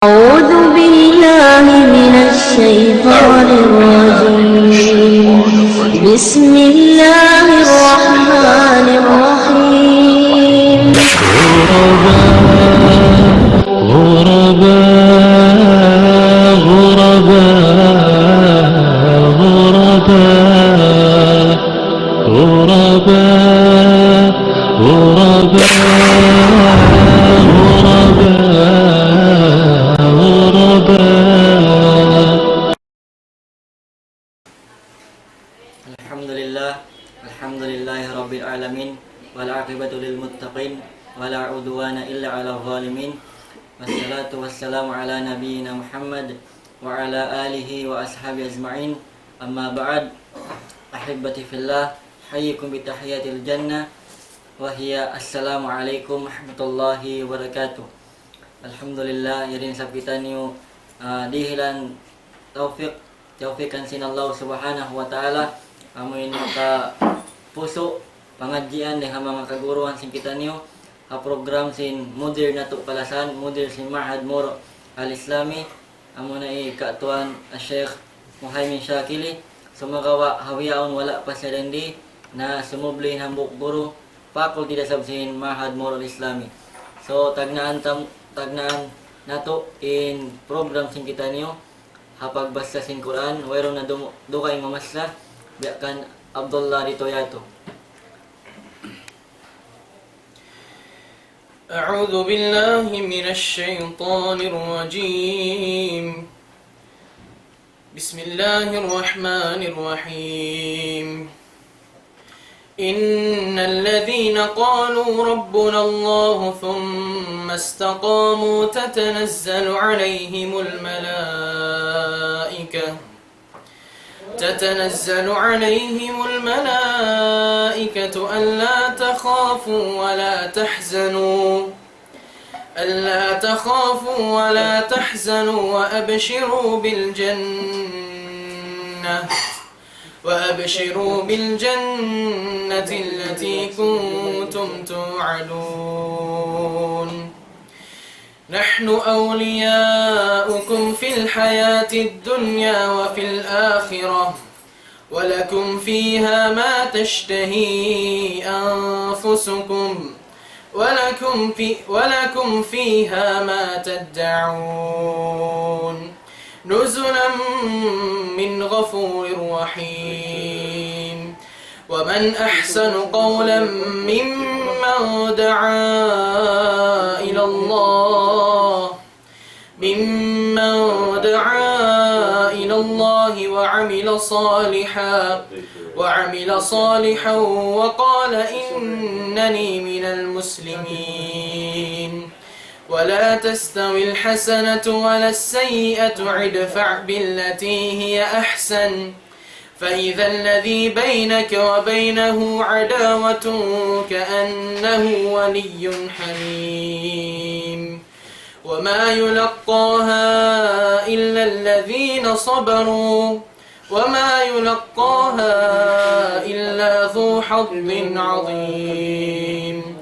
أعوذ بالله من الشيطان الرجيم بسم الله الرحمن الرحيم غرباء غرباء غرباء غرباء غرباء. الحمد لله رب العالمين والعاقبة للمتقين ولا عدوان إلا على الظالمين والصلاة والسلام على نبينا محمد وعلى آله وأصحابه أجمعين. أما بعد، أحبتي في الله، حييكم بتحيات الجنة وهي السلام عليكم ورحمة الله وبركاته. Alhamdulillah, yarin sabitan niyo dihilan taufikan sin Allah subhanahu wa ta'ala amoy ka puso pangadjian deha mga kaguruan sin kita niyo program sin mudir nato kalasan mudir sin Ma'had Moro al-Islami amo na katuan Sheikh Muhaymin Shakili sumagawa hawiyaon wala pa sa rendi na sumubli hambuk guru faculty da sin Ma'had Moro al-Islami. So tagnaan nato in program sin kita niyo hapagbasa sin Quran wayron na dukay mamasla biakan Abdullah Ritoyato. أعوذ بالله من الشيطان الرجيم بسم الله الرحمن الرحيم إن الذين قالوا ربنا الله ثم استقاموا تتنزل عليهم الملائكة ألا تخافوا ولا تحزنوا وأبشروا بالجنة التي كنتم توعدون نحن أولياؤكم في الحياة الدنيا وفي الآخرة ولكم فيها ما تشتهي أنفسكم ولكم فيها ما تدعون نزلا من غفور رحيم ومن أحسن قولا ممن دعا إلى الله وعمل صالحا وقال إنني من المسلمين ولا تستوي الحسنة ولا السيئة ادفع بالتي هي أحسن فإذا الذي بينك وبينه عداوة كأنه ولي حميم وما يلقاها إلا الذين صبروا وما يلقاها إلا ذو حظ عظيم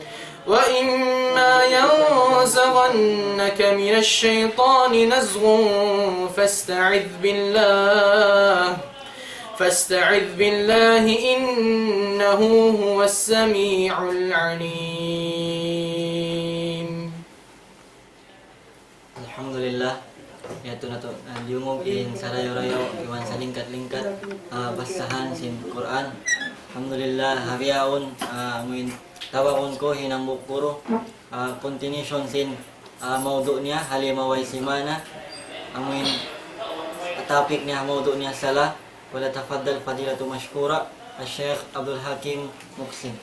وإما ينزغنك من الشيطان نزغ فاستعذ بالله إنه هو السميع العليم. Alhamdulillah, yato nato liungog in sarayo-rayo iwan sa lingkat-lingkat basahan sin Quran. Alhamdulillah, hawiyaon amuin tawaon ko hinambuk puro continuation sin maudu niya halimaway simana amuin topic niya maudu niya sala wala tafaddal fadilatu mashkura Sheikh Abdul Hakim Muksin.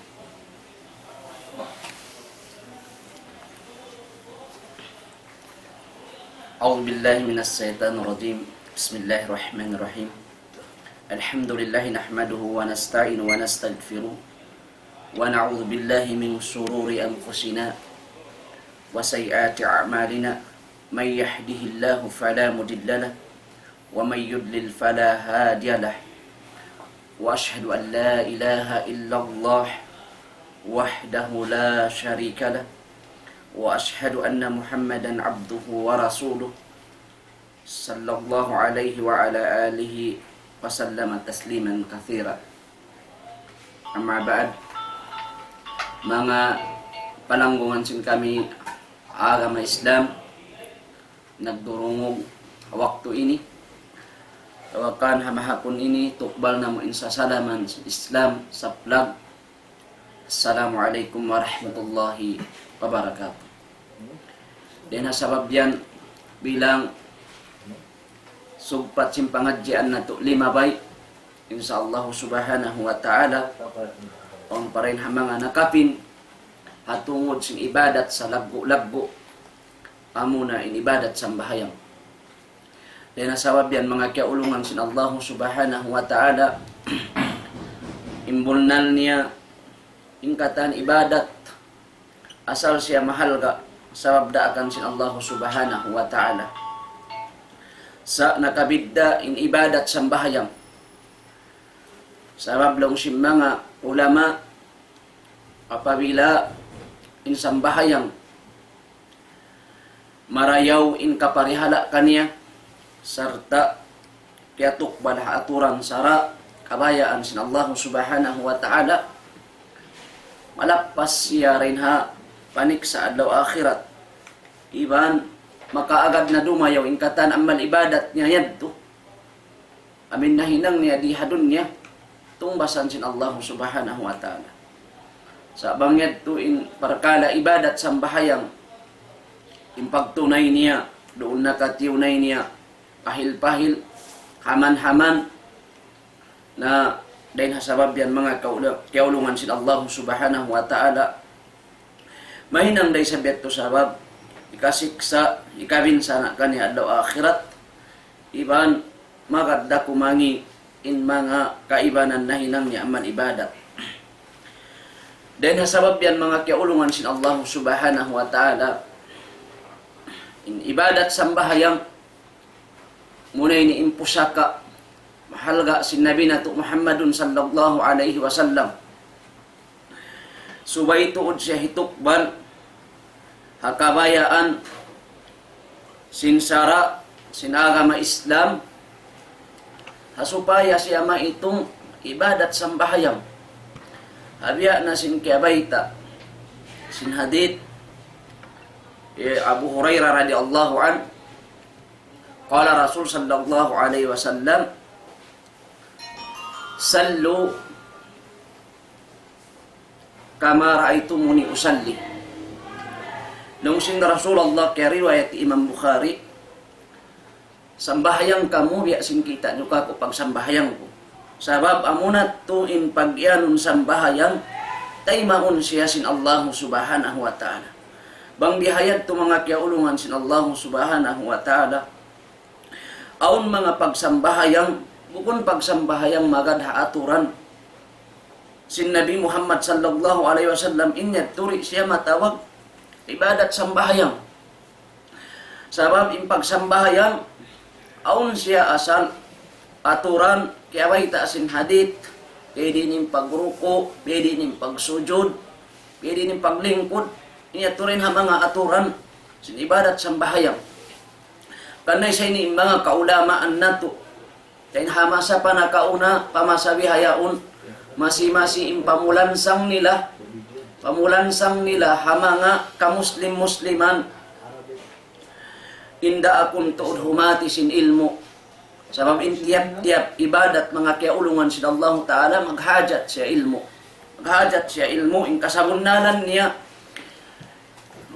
أعوذ بالله من الشيطان الرجيم بسم الله الرحمن الرحيم الحمد لله نحمده ونستعين ونستغفره ونعوذ بالله من شرور أنفسنا وسيئات أعمالنا من يهده الله فلا مضل له ومن يضلل فلا هادي له وأشهد أن لا إله إلا الله وحده لا شريك له وأشهد أن محمدا عبده ورسوله sallallahu alaihi wa ala alihi wa sallama tasliman kathira. Amma ba'd, mga palanggungan sin kami agama Islam nagdurungog waktu ini tawakan hamahapon ini tukbal na mo insa salaman Islam sa vlog. Assalamualaikum warahmatullahi wabarakatuh. Dan sabab yan bilang sugpat simpangadjian na to 5 bay insyaallah subhanahu wa ta'ala on pa rin mga nakapin hatungod sing ibadat sa labgo-labgo amuna in ibadat sa bahayang. Dan sabab yan mga kaulungan sin Allah subhanahu wa ta'ala imbulnal niya ingkatan ibadat asal siya mahal ga sabab daakan sin Allah subhanahu wa ta'ala sa nakabidda in ibadat sa bahayang. Sabab lang si mga ulama apabila in sambahayang marayaw in kaparihala kaniya sarta kiatuk balah aturan sara kabayaan sin Allah subhanahu wa ta'ala malappas siya rin ha panik sa adlaw akhirat iban makaagad na dumayaw ingkatan amal ibadat niya yadto amin nahinang niya dihadun niya tumbasan sin Allah subhanahu wa ta'ala sa bangyad to in parkala ibadat sambahayang in pagtunay niya doon nakatiunay niya pahil-pahil haman-haman na dahil hasabab yan mga kaulungan sin Allah subhanahu wa ta'ala mahinang day sabiat to sabab ikasiksa ikabinsa na kani adlaw akhirat iban magadda kumangi in mga kaibanan na hinang niya aman ibadat. Dahil hasabab yan mga kaulungan sin Allah subhanahu wa ta'ala in ibadat sambahayang munay ni impusaka mahalga sin Nabi nato Muhammadun sallallahu alaihi wasallam subay tuod siya hitukban hakabayaan sinsara sinagama Islam hasupaya siya maitong ibadat sambahayang habya na sin kiabayta sin hadith Abu Hurairah radhiyallahu an qala Rasul sallallahu alaihi wasallam sallu kama ra'aitumuni usalli. Nung sing Rasulullah kaya riwayat Imam Bukhari sambahayang kamu biya sing kita nyo ka ko pag sambahayang ko sabab amunat to in pagyanon sambahayang tay maun siya sin Allah subhanahu wa ta'ala bang dihayad to mga kiaulungan sin Allah subhanahu wa ta'ala aun mga pagsambahayang bukon pagsambahayang magad haaturan sin Nabi Muhammad sallallahu alaihi wasallam inyat turi siya matawag ibadat sambahayang sabab in pagsambahayang aun siya asal aturan kaya ba itaasin hadith pwede ning pagruko pwede ning pagsujud pwede ning paglingkod inyat turin ha mga aturan sin ibadat sambahayang kanay sa ini mga kaulamaan nato kain hamasa pa nakauna pamasabi hayaon masi-masi impamulansang nila hamanga kamuslim-musliman inda akong tuod humati sin ilmo sabab in tiap-tiap ibadat mga kiaulungan sin Allah ta'ala maghajat siya ilmo in kasabunalan niya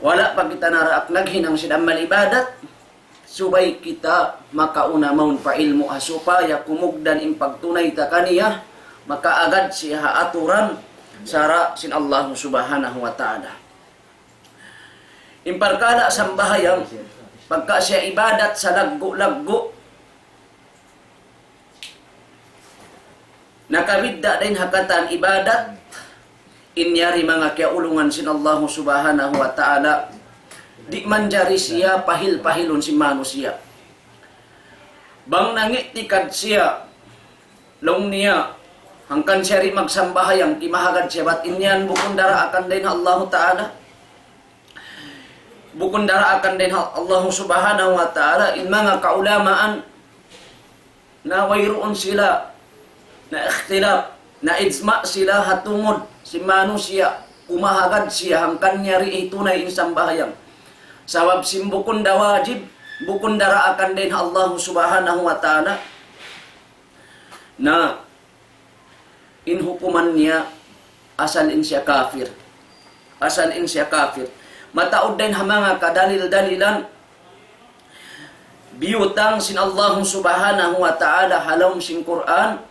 wala pag kita naraak naghinang sinamal ibadat subay kita makauna maun pa ilmo supaya kumugdan in pagtunay ta kaniya makaagad siya aturan sara sin Allah subhanahu wa ta'ala. Imparkala sambahayang pagka siya ibadat sa laggo-laggo nakabidda din hakatan ibadat inyari mga kiaulungan sin Allah subhanahu wa ta'ala di man jari siya pahil-pahilon si mano siya bang nangitikad siya long niya hangkan siya rin magsambahayang kimahagad siya bat inyan bukong dara akan din Allah ta'ala bukun daraakan din Allah subhanahu wa ta'ala in mga kaulamaan na wayroon sila na ikhtilaf, na ijma sila hatungod si manusia kumahagad siya ang kanya ri tunay in sambahayang. Sabab simbukun da wajib, bukun daraakan din Allah subhanahu wa ta'ala na in hukuman niya asal in siya kafir. Asal in siya kafir. Mataod din ha mga kadalil-dalilan biyutang sin Allah subhanahu wa ta'ala halom sin Quran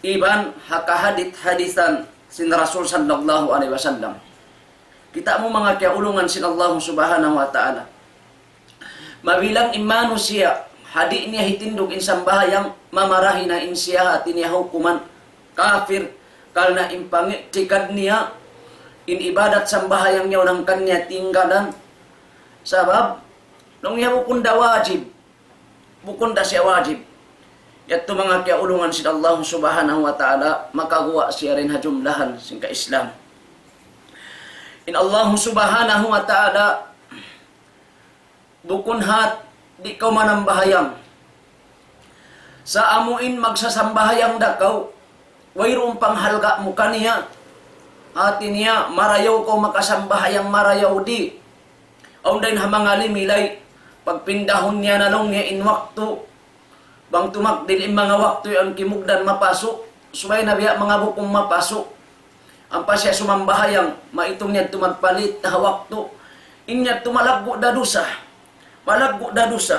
iban hakahadit-hadisan sin Rasul sallallahu alaihi wasallam. Kita mo mga kaulungan sin Allah subhanahu wa ta'ala. Mabilang imano siya, hadi niya hitindog in sambahayang mamarahi na in siya at niya hukuman kafir kalna impangtikad niya in ibadat sambahayang niya ng kanya tinggalan. Sabab, nung niya bukunda wajib, bukunda siya wajib. Yato mga kaulungan sin Allah subhanahu wa ta'ala, makagawa siya rin hajumlahan sin ka-Islam. In Allah subhanahu wa ta'ala, bukun hat, di ka manambahayang. Sa amuin magsasambahayang dakaw, wayroong panghalga mo kaniya, hati niya, marayaw ko makasambahayang marayaw di. Aun din ha mga limilay, pagpindahon niya na lang niya in waktu, bang tumakdil in mga waktu ang kimugdan mapasok, subay na biya mga bukong mapasok, ang pa siya sumambahayang, maitong niya tumagpalit na waktu, inya tumalagbo da dusa, malagbo da dusa,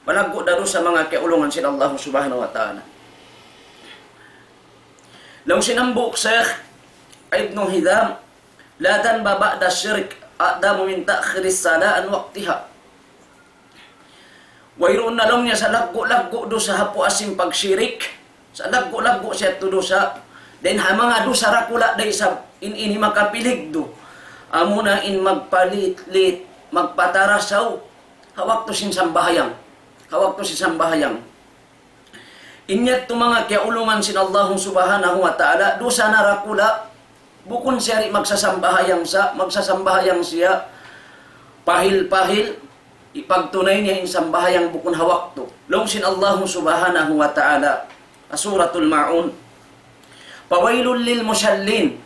malagbo da dusa mga kaulungan sin Allah subhanahu wa ta'ala. Lang sinambuk Syekh Ibn Hidam, ladan baba da syirik, adamu min ta'khiris salaan waktiha. Wayroon na lang niya sa laggo-laggo do sa hapo asim pagsyirik. Sa laggo-laggo siya to do sa. Then ha mga do sa rakula day sa ini makapilig do. Amo na in magpalit-lit, magpatarasaw. Hawak to sin sambahayang. Hawak to sin sambahayang. Inyat to mga kaulungan sin Allah subhanahu wa ta'ala do sa narakula. Bukon siya magsasambahayang siya. Pahil-pahil. Ipagtunay niya in sambahayang bukun hawak to. Longsin Allah subhanahu wa ta'ala. Suratul Ma'un. Pawailul lil musyallin.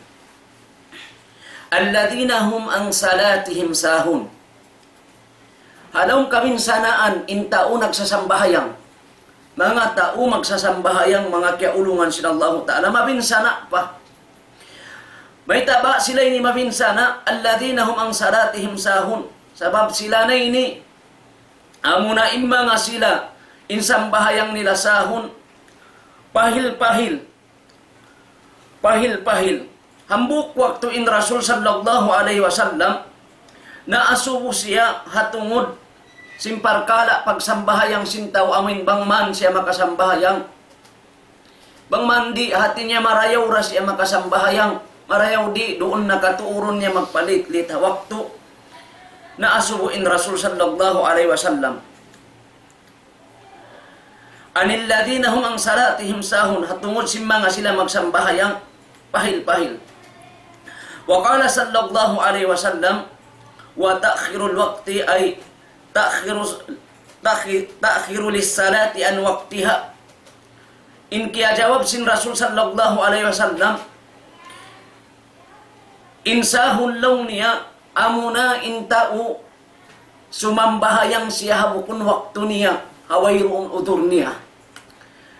Alladhina hum ang salatihim sahun. Halong kaminsanaan in tao nagsasambahayang. Mga tao magsasambahayang mga kaulungan sin Allah ta'ala. Mabinsana pa. May taba sila ini mabinsana. Alladhina hum ang salatihim sahun. Sabab sila na ini amo na in mga sila insambahayang nila sahun pahil-pahil hambuk waktu in Rasul sallallahu alaihi wasallam na asubo siya hatungod simparkala pagsambahayang sintaw amin bangman siya makasambahayang bangman di hati niya marayaw ra siya makasambahayang marayaw di doon nakatuuron niya magpalit-lit waktu na asubuin Rasul sallallahu alaihi wasallam. Anil ladina hum ang salatihim sahun hatungod simanga sila magsambahayang pahil-pahil. Wa qala sallallahu alaihi wasallam wa ta'khirul waqti ay ta'khiru lis-salati an waqtiha. In kiya jawab sin Rasul sallallahu alaihi wasallam insahun law niya amuna intao sumambahayang siya habukun waktu niya hawayroong udur niya.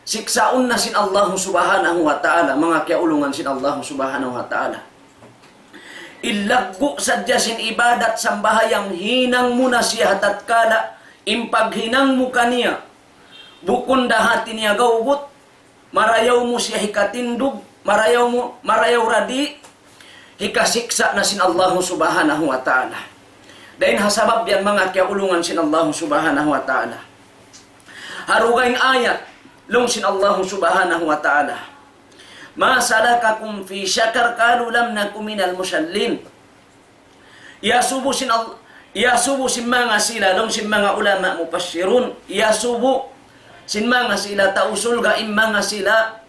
Siksaon na sin Allah subhanahu wa ta'ala mga kaulungan sin Allah subhanahu wa ta'ala. Ilaggo sadya sin ibadat sambahayang hinang mo na siya tatkala impaghinang mo kaniya bukun dahati niya gawgot marayaw mo siya hikatindog marayaw radi hikasiksa na sin Allah subhanahu wa ta'ala. Dahil hasabab yan mga kaulungan sin Allah subhanahu wa ta'ala. Harugayng ayat, long sin Allah subhanahu wa ta'ala. Ma salakakum fi syakar qalu lam nakum minal musallin. Yasubu sin mga sila, long sin mga ulama mufassirun. Yasubu sin mga sila, tausul ga mga sila,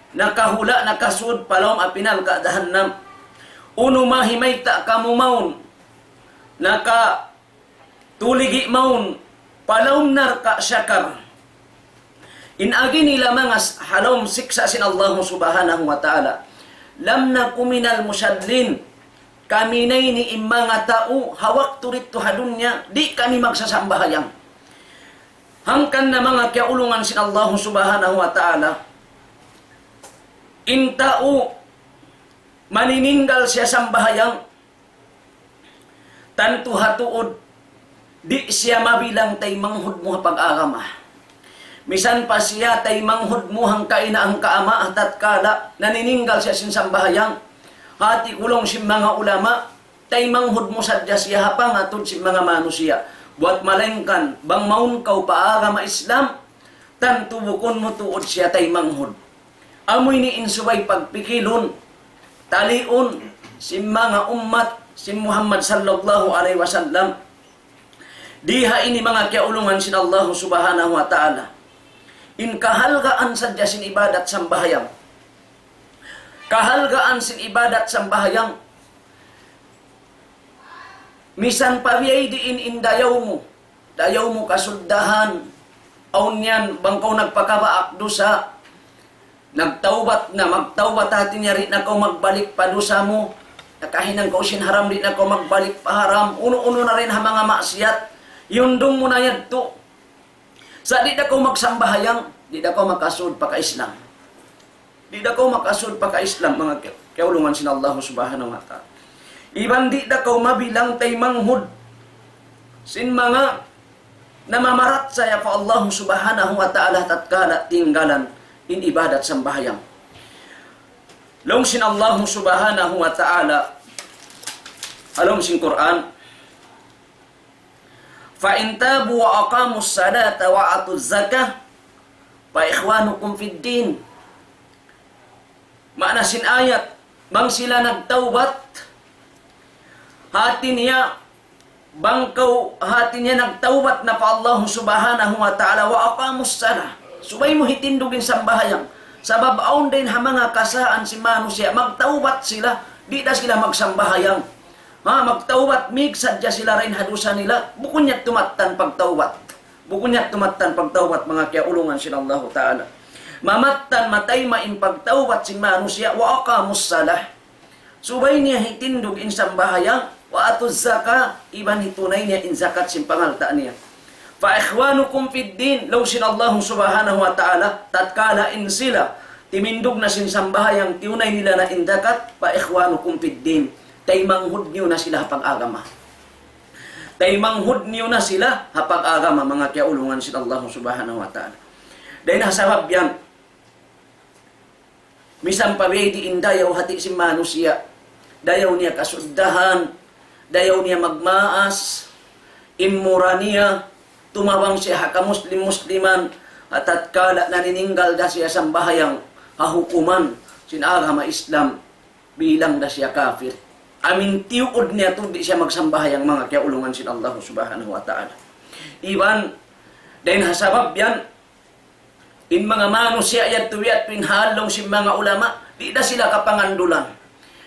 nakahula, nakasud, palawang apinal ka dahannam. Uno mahimay ta kamumaon, naka tuligi maun palawm nar ka syakar. Inagi nila mga halom siksa sin Allah subhanahu wa ta'ala. Lam naku minal musyadlin. Kami na ni mga tao, hawak turit to hadunya, di kami magsasambahayang. Hangkan na mga kiaulungan sin Allah subhanahu wa ta'ala. In tao, manininggal siya sambahayang, tanto hatuod, di siya mabilang tay manghud mo pag-agama. Misan pa siya tay manghud mo hang kaina ang kaama at kala nanininggal siya sinsambahayang. Hati kulong si mga ulama tay manghud mo sadya siya hapang atod si mga manusia. Buat malengkan bang maun kau paagama Islam tan tubukon mo tuod siya tay manghud. Amoy ni insubay pagpikilon talion si mga ummat si Muhammad sallallahu alaihi wasallam. Diha ini mga kiaulungan sin Allah subhanahu wa ta'ala. In kahalgaan sadya sin ibadat sambahayang. Kahalgaan sin ibadat sambahayang. Misan pabiyay diin in dayaw mo. Dayaw mo kasuddahan. Aun yan, bangkaw nagpakabaak dusa. Nagtaubat na, magtaubat atin niya rin na kau magbalik pa dusa mo. Nakahinang kau sin haram rin na kau magbalik pa haram. Uno-uno na rin ha mga maksiyat. Yundong mo na yan to. Sa di na ko magsambahayang, di na ko makasud pa ka-Islam. Di na ko makasud pa ka-Islam, mga kaulungan sin Allah subhanahu wa ta'ala. Iban di na ko mabilang tay manghud sin mga namamarat saya pa Allah subhanahu wa ta'ala tatkala tinggalan in ibadat sambahayang. Long sin Allah subhanahu wa ta'ala, along sin Quran, فَإِنْ تَابُوا وَأَقَامُوا الصَّلَاةَ وَآتُوا الزَّكَاةَ فَإِخْوَانُكُمْ فِي الدِّينِ. Makna sin ayat, bang sila nagtaubat, hati niya, bangkaw hati niya nagtaubat na pa Allah subhanahu wa ta'ala wa aqamus salah. Subay mo hitindugin sambahayang. Sa babaon din ha mga kasaan si manusia, magtaubat sila, di na sila magsambahayang. Magtaubat, mig sadya sila rin hadusa nila. Bukun niya tumatan pagtaubat. Bukun niya tumatan pagtaubat, mga kiaulungan sin Allah ta'ala. Mamatan matay main pagtaubat si manusia wa aqamus salah. Subay niya hitindog in sambahayang wa atuz zaka, iban hitunay niya in zakat sin pangalta niya. Fa ikhwanukum fid din, law sin Allah subhanahu wa ta'ala tatkala in sila timindog na sin sambahayang tiunay nila na in zakat, fa ikhwanukum fid din. Tay manghud niyo na sila hapag-agama. Tay manghud niyo na sila hapag-agama, mga kiaulungan sin Allah subhanahu wa ta'ala. Dahil nasabab yan, misang pabedi in dayaw hati si manusia, dayaw niya kasuddahan, dayaw niya magmaas, imura niya, tumawang siya haka-muslim-musliman, at tatkala nanininggal da siya sambahayang hahukuman sin agama Islam, bilang da siya kafir. Amin tiuod niya to di siya magsambahayang, mga kiaulungan sin Allah subhanahu wa ta'ala. Iban, dahil hasabab yan, in mga manusia yad tuyat pinhalong si mga ulama, di da sila kapangandulan.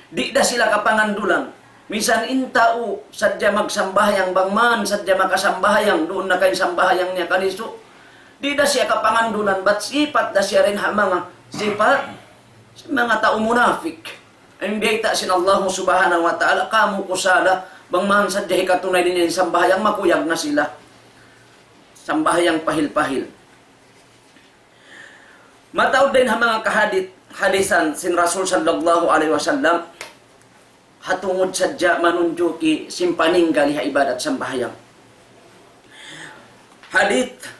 Di da sila kapangandulan. Minsan in tao, sadya magsambahayang bangman, sadya makasambahayang, doon na kayo sambahayang niya kaliso. Di da siya kapangandulan, ba't sipat da siya rin ha mga sipat? Si mga tao munafik. Ang biyayta sin Allah subhanahu wa ta'ala, kamu kusala, bang man sadya katunay din yung sambahayang, makuyag na sila. Sambahayang pahil-pahil. Mataod din ha mga hadisan sin Rasul sallallahu alaihi wasallam, hatungod sadya manunjuki simpaninggal ha ibadat sambahayang. Hadith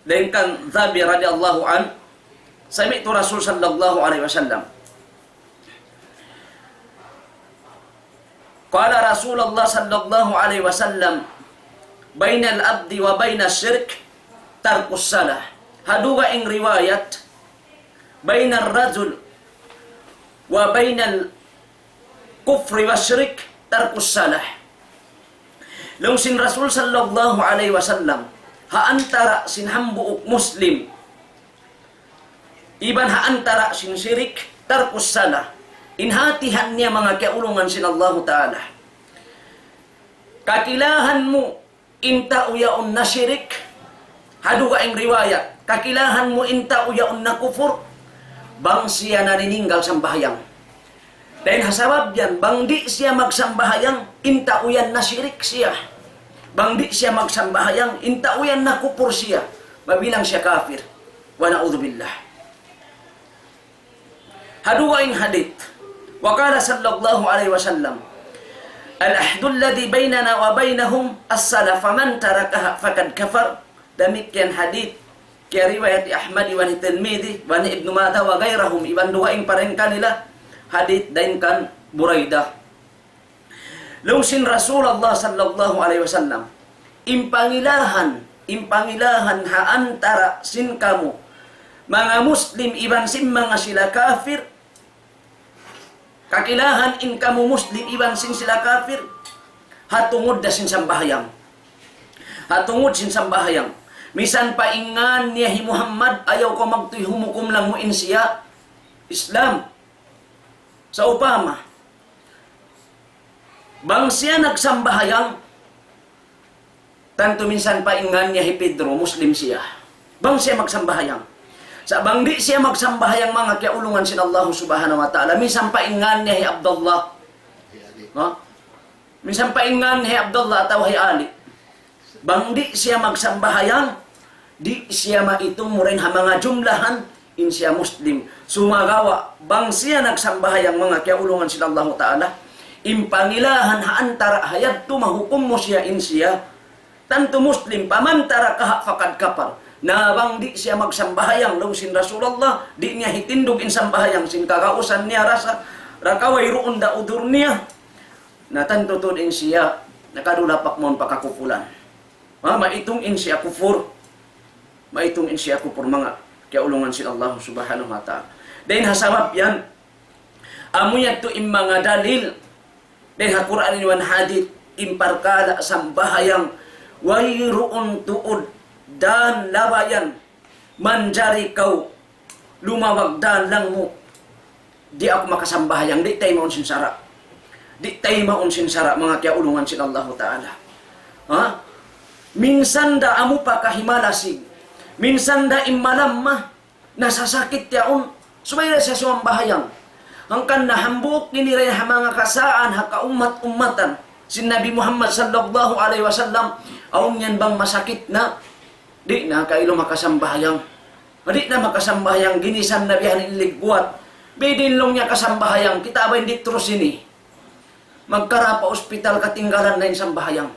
din kan Zabi radhiyallahu an, sami'tu Rasul sallallahu alaihi wasallam, qala Rasulullah sallallahu alaihi wasallam, bainal abdi wa bainas syirk tarkus salah. Haduga ing riwayat, bainar rajul wa bainal kufri wa syirk tarkus salah. Long sin Rasul sallallahu alaihi wasallam, haantara sin hambuok muslim, iban haantara sin syirik tarkus salah. Inhatihan niya mga kaulungan sin Allah ta'ala. kakilahan mo inta uyaon na syirik, hadu ka ang riwayat, kakilahan mo inta uyaon na kufur, bang siya nanininggal sambahayang. Dahil hasabab yan, bang di siya magsambahayang, inta uyan na syirik siya. Bang di siya magsambahayang, inta uyan na kufur siya, mabilang siya kafir. Wa na'udzubillah. Hadu ka ang hadith, wa qala sallallahu alaihi wasallam, al-ahdu alladhi bainana wa bainahum as-salah faman tarakaha faqad kafar. Demikian hadith kaya riwayat Ahmad wa Tirmidzi wa Ibnu Majah wa ghairahum, iban duaing pareng kanila hadith dain kan Buraidah. Lungsin Rasulullah sallallahu alaihi wasallam impangilahan ha antara sin kamu mga muslim iban sin mga sila kafir. Kakilahan in kamu muslim iban sin sila kafir, hatungod da sin sambahayang. Hatungod sin sambahayang. Misan paingan niya hi Muhammad, ayaw ko magtuy humukom lang mo in siya Islam. Sa upama, bang siya nagsambahayang, tanto minsan paingan niya hi Pedro, Muslim siya. Bang siya magsambahayang. Sa bang di siya magsambahayang mga kiaulungan sin Allah subhanahu wa ta'ala, minsan paingan niya hi Abdullah. Ha? Minsan paingan hi Abdullah atau hi Ali. Bang di siya magsambahayang, di siya maitong mo rin ha mga jumlahan, in siya Muslim. Sumagawa, bang siya nagsambahayang mga kiaulungan sin Allah ta'ala, impangilahan ha antara hayad tu mahukum mo siya in siya, tanto Muslim, pamantara kaha fakad kapar. Na bang di siya magsambahayang law sin Rasulullah, di niya hitindog in sambahayang sin kagausan niya rasa rakaway ruon da udur niya, na tanto to din siya nakadulapak mon pakakupulan. Maitong in siya kufur, maitong in siya kufur mga kiaulungan sin Allah subhanahu wa ta'ala. Dahil hasabab yan, amuyat to in mga dalil, dahil ha Quran iwan hadith, imparkala sambahayang wayruon tuod dan labayan, manjari kau lumawagdan lang mo, di ako makasambahayang, di tayo maun sinsara. Di tayo maun sinsara mga kiaulungan sin Allah ta'ala. Ha? Minsan da amo pa kahimalasig, minsan da imalamma, nasasakit yaon, sumayra siya sumambahayang. Hangkan nahambuk niniray ha mga kasaan, ha kaumat-umatan, sin Nabi Muhammad sallallahu alaihi wasallam, aun yan bang masakit na, di na kailo makasambahayang. Di na makasambahayang, ginisan na bihan iligbuat. Bidinlong niya kasambahayang, kita ba hindi trus ini? Magkarapa ospital katinggalan na yung sambahayang.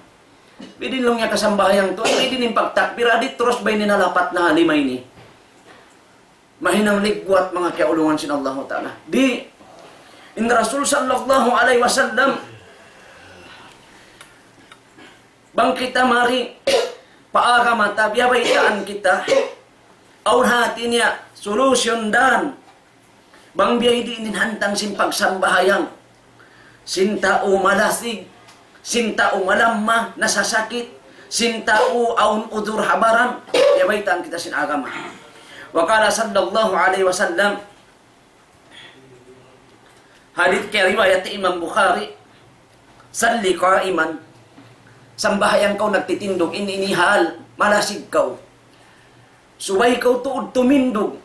Bidinlong niya kasambahayang to, ay din yung pagtakbir, di trus ba nalapat na halimay ni? Mahinang ligbuat mga kiaulungan sin Allah ta'ala. Di, in Rasul sallallahu alaihi wasallam, bang kita mari, paaga mata, biyabaitaan kita, aun hati niya, solusyon dan, bang biyay diinin hantang sin pagsambahayang, sintao malasig, sintao malamma, nasasakit, sintao aun udur habaran, biyabaitaan kita sin agama. Wakala sallallahu alaihi wasallam, hadith kaya riwayat Imam Bukhari, salli qaiman, sambahayang kau nagtitindog, ininihal, malasig kau. Suway kau tuod tumindog.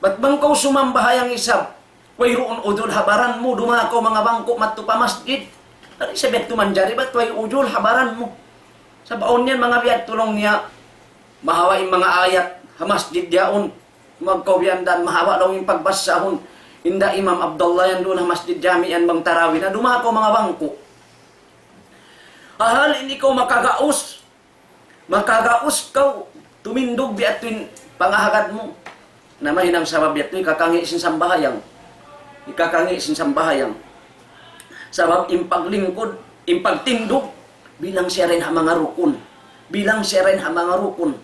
Ba't bang kau sumambahayang isab? Way roon udol habaran mo, dumakaw mga bangko matto pa masjid. Tari sabihat tumanjari, ba't way udol habaran mo? Sa baon yan, mga biyad tulong niya, mahawain mga ayat, hamasjid yaon, magkawyandan, mahawa lang yung pagbasahon. Inda Imam Abdullah yan doon, hamasjid jami'an bang tarawin, na dumakaw mga bangko. Ahal, hindi ko makagaos kau, tumindog biat tuwin pangahagad mo. Na mahinang sabab biat tuwin, kakangi sin sambahayang. Ikakangi sin sambahayang. Sabab impaglingkod, impagtindog, bilang siya rin ha mga rukun. Bilang siya rin ha mga rukun.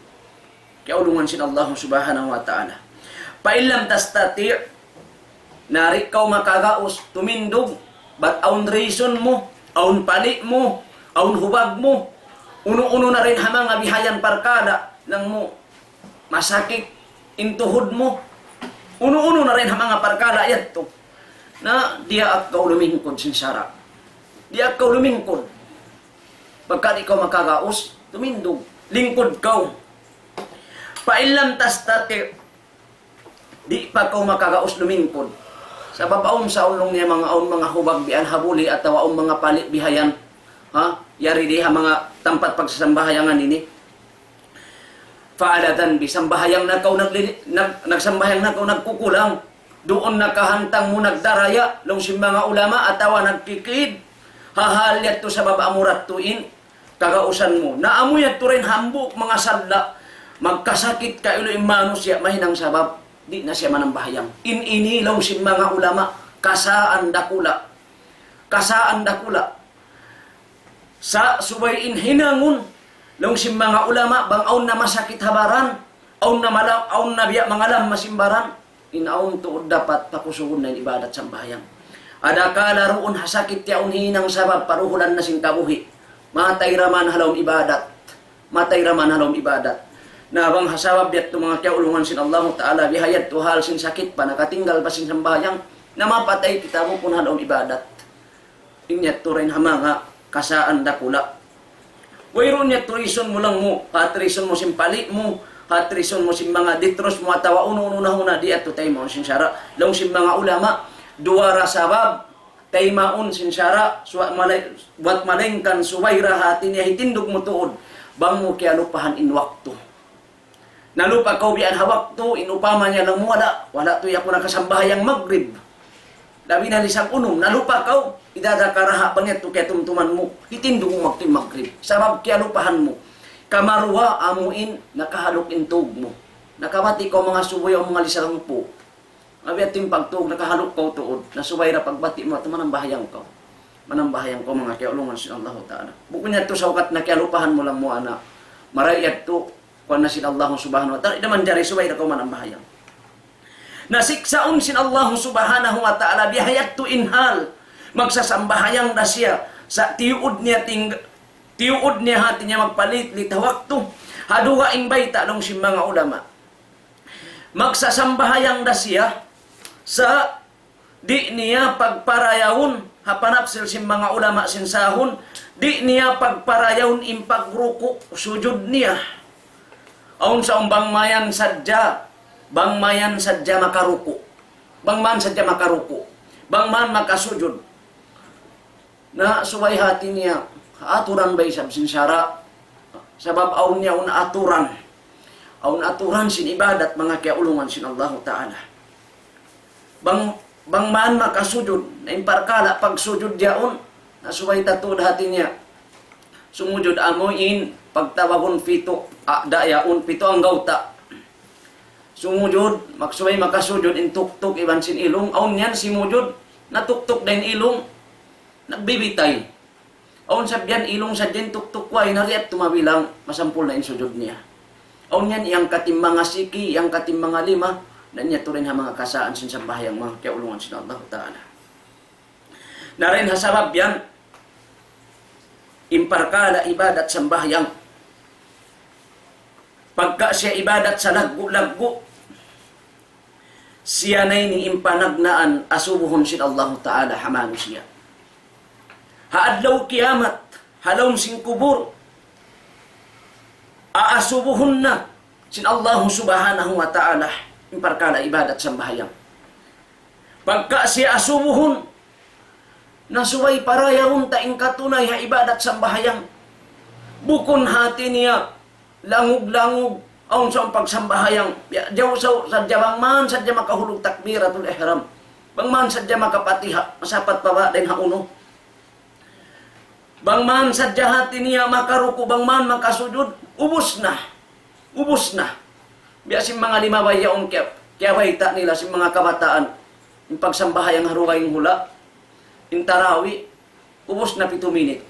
Kaya ulungan sin Allah subhanahu wa ta'ala. Pailam tastati, narik kau makagaos, tumindog, but aun reason mo, aun pali mo, aun hubag mo, uno-uno na rin ha mga bihayan parkada ng mo, masakit, intuhod mo, uno-uno na rin ha mga parkada yato, na diya at kau lumingkod sinsara. Diya at kau lumingkod. Pagka ikaw makagaos, tumindog. Lingkod ka. Pailan tastate, di pa ka makagaos lumingkod. Sa babaon sa ulong niya mga hubag bian habuli at tawaong mga palit bihayan. Ha? Yari di ha mga tampat pagsasambahayangan ini. Faaladan bisambahayang na kau nagsambahayang na kau nagkukulang. Doon nakahantang mo nagdaraya, long si mga ulama atawa nagkikid. Hahalyat to sa babaamurat tuin, kagausan mo. Naamuyat to rin hambuk mga sadla. Magkasakit ka ilo imano siya, mahinang sabab. Di na siya manambahayang. Ininilaw si mga ulama, kasaan dakula. Kasaan dakula. Sa subayin hinangon, long si mga ulama, bang aun na masakit habaran, aun na biya mangalam masimbaran, inaon tuod dapat pakusugon na ibadat sa bahayang. Ada kala roon hasakit yaon hinang sabab paruhulan na sing kabuhi. Matay raman halom ibadat. Matay raman halom ibadat. Na bang hasabab yat to mga kaulungan sin Allah Ta'ala bihayat to hal sin sakit pa nakatinggal pa sin sambayang na mapatay kita mo pun halom ibadat. Inyat to rin hamanga kasaan dakula. Wayron yat turison mo lang mo, patrison mo simpali mo, hatrison mo sim mga ditros mo atawa uno-una di ato tayo mo sin syara. Long sim mga ulama, duara sabab, tay maun sin syara, buat malengkan suwayra hati niya hitindog mo tuod, bang mo kaya lupahan in waktu. Nalupa kau biyan hawakto, inupama niya lang mo, wala to ako nakasambahayang maghrib. Labi na lisang unom, nalupa kau, idadakaraha pa niya to kaya tumtuman mo, hitindog mo maghrib. Sabab kaya lupahan mo. Kamarwa amuin nakahalok intog mo. Nakamati ko mga suboy o mga lisarang po. Abi ating pagtug nakahalok ko tuod. Nasubay ra pagbati mo manambahayang ko. Manambahayang ko mga kaulungan si Allah Ta'ala. Buko niya to sa ukat na kialupahan mo lang mo ana. Marayat to kuan na sin Allah Subhanahu wa Ta'ala. Idaman jari subay ra ko manambahayang. Nasiksaon sin Allah Subhanahu wa Ta'ala bihayat to inhal. Magsasambahayang na siya sa tiud niya tiuod niya hati niya magpalit litawakto. Haduha ing bayta long si mga ulama. Magsasambahayang da siya sa di niya pagparayawon hapanapsil si mga ulama sinsahon di niya pagparayawon impagruko sujud niya. Aun sa bangmayan sadya makaruko. Bangman sadya makaruko. Bangman makasujud. Na suway hati niya aturan ba isab sin syara sabab aun niya aturan sin ibadat mga kaulungan sin Allah Ta'ala bang man makasujud na imparkala pag sujud yaon nasuway tatud hati niya sumujud amoyin pagtawagon pito dayaon pito ang gauta sumujud maksuway makasujud in tuktok iban sin ilong aun yan simujud natuktok din ilong nagbibitay. Aun sabyan ilong sa din tuktukway na riat tumabilang masampul na insujud niya. Aun yan iyang katim mga siki, iyang katim mga lima, na niya to rin ha mga kasaan sin sambahayang mga kaulungan sin Allah Ta'ala. Na rin hasabab yan, imparkala ibadat sambahayang. Pagka siya ibadat sa laggo-laggo, siya na ni impanagnaan asubuhon sin Allah Ta'ala hamano siya. Haadlaw kiamat, halom sing kubur, aasubuhon na sin Allah Subhanahu wa Ta'ala imparkala ibadat sambahayang. Pagka siya asubuhon, nasuway parayawon ta ing katunay ha ibadat sambahayang. Bukon hati niya, langug-langug, aun sa pagsambahayang. Diyaw sa jabang man, sadya makahulog takbiratul ihram. Bang man sadya makapatiha, masapat pa ba din hauno. Bang man sadya hati niya makaruko, bang man makasujud, ubos na. Ubos na. Biya si mga limabay yaon kaya bayta nila si mga kabataan. Yung pagsambahayang harugayong hula, yung tarawi, ubos na 7 minit.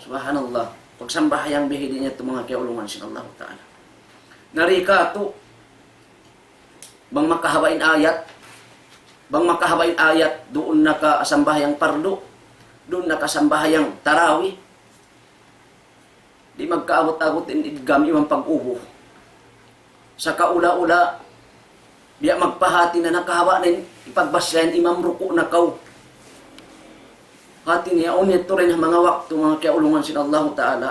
Subhanallah. Pagsambahayang bihili niya ito mga kaulungan si Allah Ta'ala. Narika ito, bang makahawain ayat, doon nakasambahayang pardo, doon nakasambahayang tarawi. Di magkaabot-abot idgam imang pag-ubo. Sa kaula-ula, biya magpahati na nakahawa na ipagbasyan imam ruko na kaw. Hati niya, unyat to rin ang mga wakto, mga kiaulungan sin Allah Ta'ala.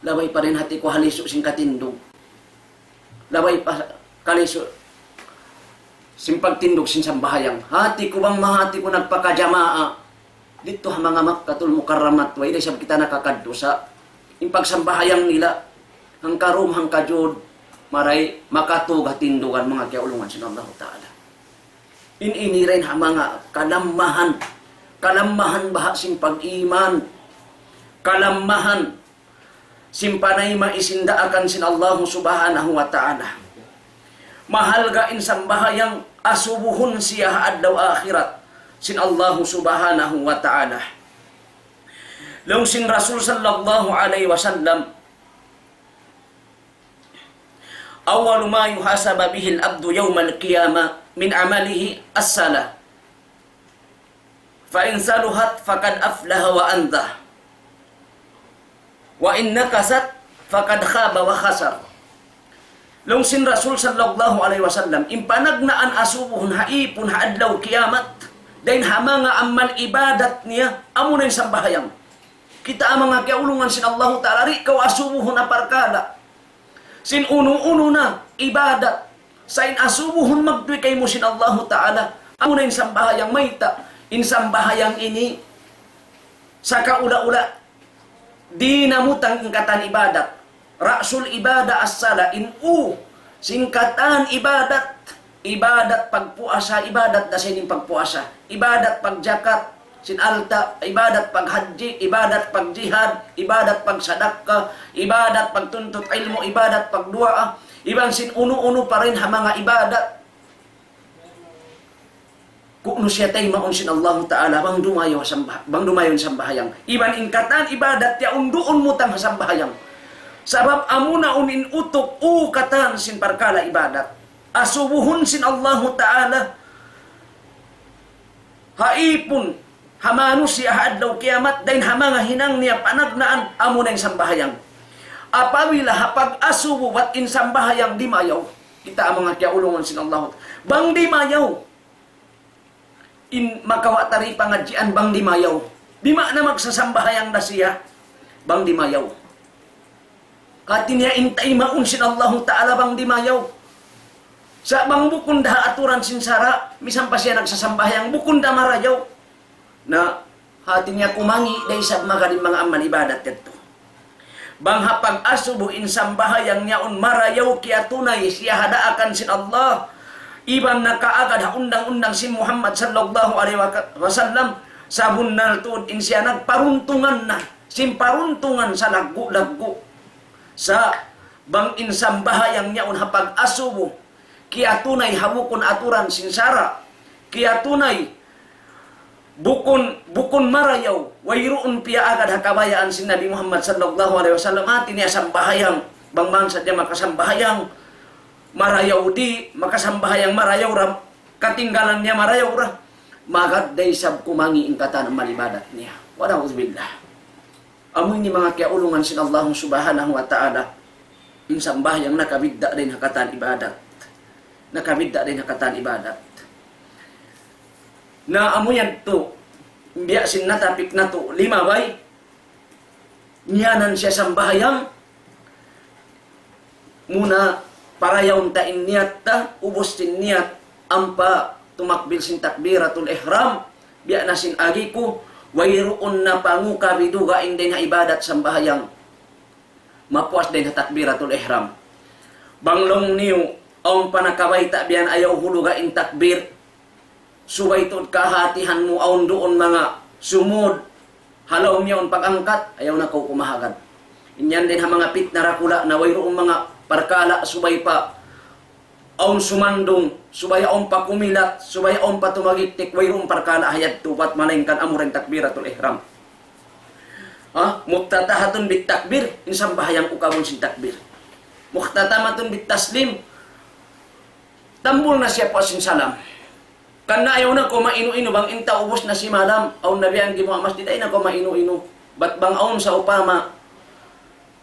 Labay pa rin hati ko haliso sin katindog. Labay pa kaliso sin pagtindog sin sambahayang. Hati ko bang mahati ko nagpakajamaa. Dito ang mga Makkatul Mukarramat, way day sab kita nakakadto sa impagsambayang nila ang karum hang kajud maray makatug hatindugan mga kiaulungan sin Allah Taala. Ini rin ang mga kalamahan baha sing pag-iman, kalamahan sing panay maisindaakan sin Allah Subhanahu wa Taala. Mahal ga insambahayang asubuhon siya adlaw akhirat sin Allah Subhanahu wa Ta'ala. Long sin Rasul sallallahu alaihi wasallam, awwalu ma yuhasaba bihi al-abdu yawm al-qiyamah min amalihi as-salah. Fa in saluhat faqad aflaha wa andah. Wa in nakasat faqad khaba wa khasar. Long sin Rasul sallallahu alaihi wasallam, impanagnaan asubuhon haipon haadlaw kiyamat. Dahil mga amal ibadat niya, amo na yung sambahayang. Kita ang mga kiaulungan sin Allah Ta'ala, ikaw asubuhon na parkada. Sin uno-uno na, ibadat. Sa in asubuhon magduy kay mo sin Allah Ta'ala, amo na yung sambahayang mayta. In sambahayang ini, sa kaula-ula, di namutang ingkatan ibadat. Rasul ibada as-sala, singkatan ibadat. Ibadat pagpuasa, ibadat na sining pagpuasa. Ibadat pagjakat, sinalta, ibadat paghaji, ibadat pagjihad, ibadat pagsadaka, ibadat pagtuntot ilmo, ibadat pagdua. Ibang sin uno-uno pa rin ang mga ibadat. Kung siya tayo maun sin Allah Ta'ala, bang dumayo sambahayang. Iban ingkatan ibadat, ya unduon mo tang sambahayang. Sabab amuna unin utok, katan sin parkala ibadat. Asubuhun sin Allah Ta'ala haipon hamano siya hadlaw kiamat dahin hamanga hinang niya panagnaan amo na yung sambahayang. Apawila hapag asubo wat in sambahayang di mayaw. Kita ang mga kiaulungan sin Allah. Bang di mayaw. In makawatari pangadjian bang di mayaw. Di ma na magsasambahayang na siya. Bang di mayaw. Kati niya intay maun sin Allah Ta'ala bang di mayaw. Sa bang bukon da aturan sinsara, misang pa siya nagsasambahayang bukon da marayaw na hati niya kumangi dahil sa magaling mga amal ibadat ito. Bang hapag asubo in sambahayang niya un marayaw kaya tunay siya hadaakan sin Allah. Iban nakaagad ha undang-undang si Muhammad sallallahu alaihi wasallam sabun naltud in siya nagparuntungan na simparuntungan sa laggo-laggo sa bang in sambahayang niya un hapag asubo kaya tunay hawukon aturan sinsara, kaya tunay bukon marayaw, wayroon piya agad hakabayaan si Nabi Muhammad sallallahu alaihi wasallam atin niya sambahayang, bang sadya makasambahayang, marayaw di, makasambahayang marayaw ram, katinggalan niya marayaw ra, magad day sab kumangi ingkatan ang malibadat niya. Wala uzbillah. Amoy ni mga kiaulungan sin Allah Subhanahu wa Ta'ala, yung sambahayang nakabigda rin hakatan ibadat. Nakabidda rin hakatan ibadat. Na amuyan to, biya sin natapik na to, 5 bay, niyanan siya sambahayang, muna parayaw tain niyat ta, ubos sin niyat, ampa tumakbil sin takbiratul ihram, biya na sin agi ko, wayroon na panguka bidugain din na ibadat sambahayang, mapuas din na takbiratul ihram. Banglong niyo, ang panakaway biyan ayaw hulugain takbir. Subay tod kahatihan mo aon doon mga sumud. Halaw miyon pag-angkat, ayaw na ko kumahagad. Inyan din ang mga pit na rakula na wayroong mga parkala subay pa aon sumandong, subay aon pa kumilat, subay aon pa tumagiktik, wayroong parkala hayad tupat malingkan amureng takbiratul ihram. Muktatahatun bit takbir, insang bahayang ukawon sin takbir. Muktatamatun bit taslim, tambol na siya po sin salam. Kana ayaw na ko mainu-ino bang inta ubos na si malam. Aw nabiyan gi mo masjid ay na ko mainu-ino. Bat bang aon sa upama.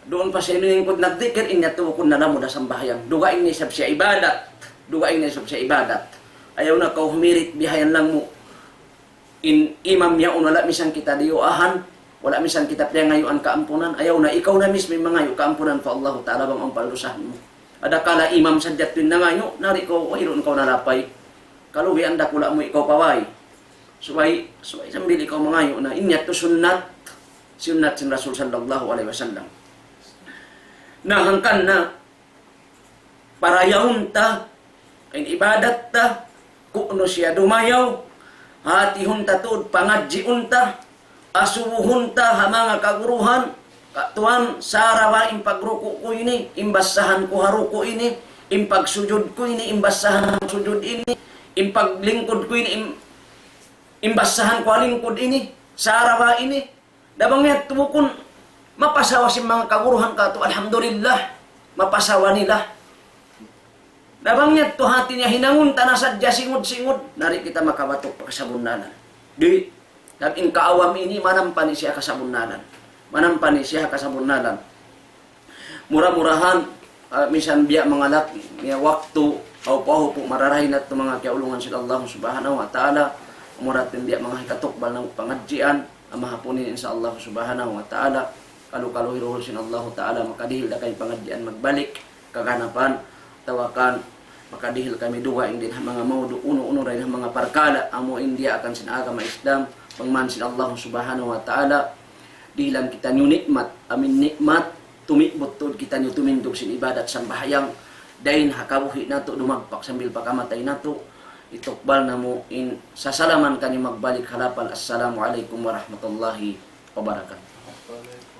Doon pa siya iningkod nagdikir inya tuwakon na namo da sambahayang. Dugain ni sab siya ibadat. Dugain ni sab siya ibadat. Ayaw na ko humirit bihayan lang mo. imam niya wala misang kita diyuahan, wala misang kita ngayuan kaampunan, ayaw na ikaw na mismo mangayo kaampunan pa Allah Ta'ala bang ang palusahan mo. Ada kala imam sadyat din nangayo, nari ko, wairon ikaw nalapay. Kalugi anda kula mo ikaw paway. Subay sambil ikaw mangayo na inyat to sunnat sin Rasul sallallahu alaihi wasallam. Nahangkan na parayahon ta, ibadat ta, kuno siya dumayaw, hatihon ta tuod pangadjiun ta, asubuhon ta ha mga kaguruhan, katuan sarawa impagruko ko ini, imbasahan ko haruko ini, impagsujud ko ini, imbasahan sujud ini, impaglingkod ko ini, imbasahan ko lingkod ini, sarawa ini, dabangnya tubukon, mapasawa si mga kaguruhan ka to, alhamdulillah, mapasawa nila. Dabangnya to hati niya hinangun tanasadya singod-singod, nari kita makabatok pa kasabunanan. Di, naging kaawam ini, manampani siya kasabunanan. Manampani siya kasabunanan. Murah-murahan, misan biya mangalak, niya waktu, paupaho po mararahin at mga kiaulungan sila Allah subhanahu wa ta'ala, murat biya mga hikatukbal ng pangadjian, amahapunin sa Allah subhanahu wa ta'ala, kalu-kalu hiruhul sin Allah ta'ala, makadihil na kay pangadjian magbalik, kaganapan, tawakan, makadihil kami duwa indin mga maudu uno-uno rin mga parkada amo India akan sinagama Islam pangmansin Allah subhanahu wa ta'ala dihilan kita nyo nikmat amin nikmat tumibot kita nyo tumindog sin ibadat sang bahayang dahin hakabuhi nato dumagpak sambil pakamatay nato itukbal na mo in sasalaman kanyo magbalik halapal. Assalamualaikum warahmatullahi wabarakatuh.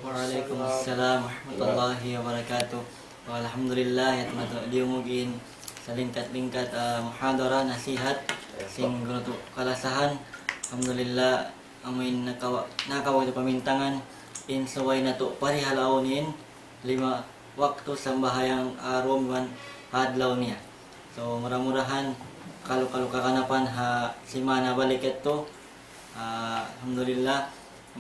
Waalaikumsalam warahmatullahi wabarakatuh. Alhamdulillah ya teman-teman dia mungkin salingkat-lingkat muhadara nasihat sing gusto kalasahan. Alhamdulillah amin nakawa itu pamintangan in saway na to parihalawnin 5 waktu sambahayang roman adlaw niya. So murah-murahan kalau kakanapan ha simana balik ito. Alhamdulillah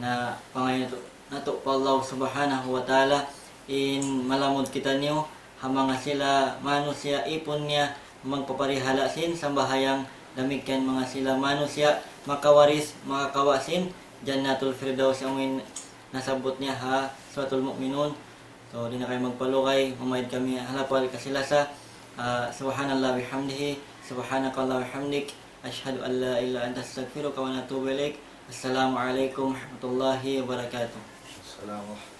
na pangayon nato pa Allah subhanahu wa ta'ala in malamod kita niyo hamanga sila manusia ipon niya magpaparihala sin sambahayang damigkan mga sila manusia makawaris makakawasin jannatul firdaus ang nasabot niya ha suratul mu'minun. So di na kayo magpalukay mamayad kami halapal kasilasa. Subhanallah bihamdihi subhanakallah bihamdik ashhadu an la ilaha illa anta astaghfiruka wa atubu ilaik. Assalamualaikum warahmatullahi wabarakatuh. Assalamualaikum.